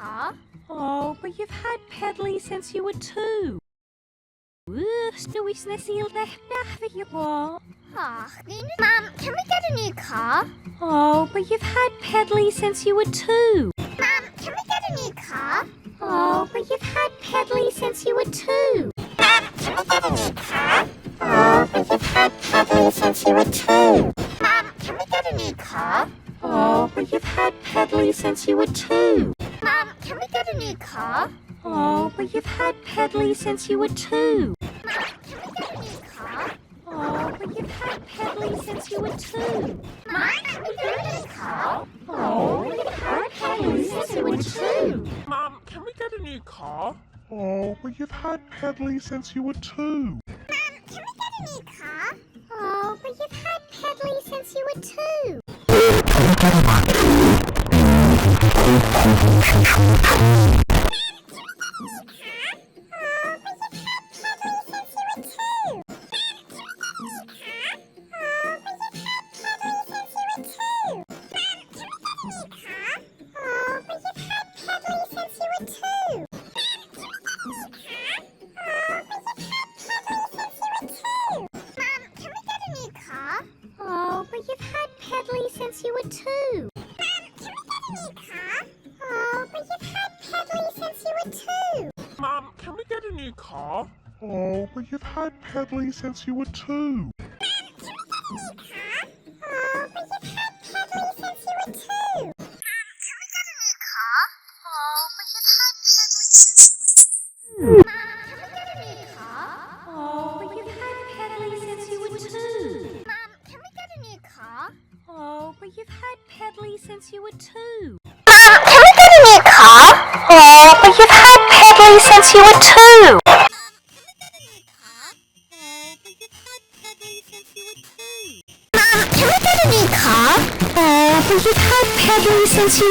car? Oh, but you've had Pedley since you were 2. Snowy Snessy what? Mum, can we get a new car? Oh, but you've had Pedley since you were 2. Mum, can we get a new car? Oh, but you've had Pedley since you were 2. Mum, can we get a new car? Oh, but you've had Pedley since you were 2. Mum, can we get a new car? Oh, but you've had Pedley since you were 2. Mum, can we get a new car? Oh, but you've had Pedley since you were 2. Mum, can we get a new car? Oh, but you've had Pedley since you were 2. Mum, can we get a new car? Oh, but you've had Pedley since you were 2. Mum, can we get a new car? Oh, but you've had Pedley since you were 2. Mum, can we get a new car? Oh, but you've had Pedley since you were 2. Oh, but you've had Pedley since you were 2. Oh, but you've had Pedley since you were 2. Mum, can we get a new car? Oh, but you've had Pedley since you were 2. Oh, but you've had Pedley since you were 2. Can we get a new car? Oh, but you've had Pedley since you were 2. Can we get a new car? Oh, but you've had Pedley since you were 2. Mum, can we get a new car? Oh, but you've had Pedley since you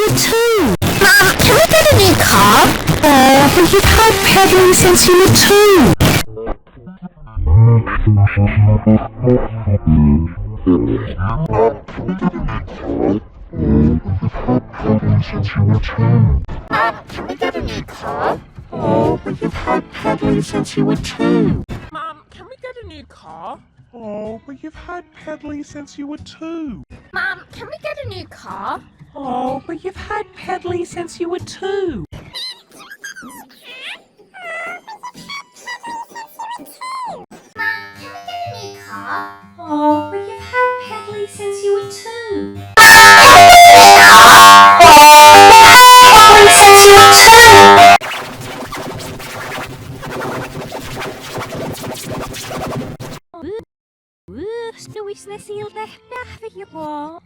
were 2. Can we get a new car? Oh, but you've had Pedley since you were 2. Can we get a new car? Oh, but you've had Pedley since you were 2. Mum, can we get a new car? Oh, but you've had Pedley since you were 2. Mum, can we get a new car? Oh, but you've had Pedley since you were 2. Mum, can we get a new car? Oh, but you've had Pedley since you were 2. Mum, can we get a new car? Oh, but you've had Pedley since you were 2. Oh, but you've had Pedley since you were 2. Since you were 2. Snowy Snessy what?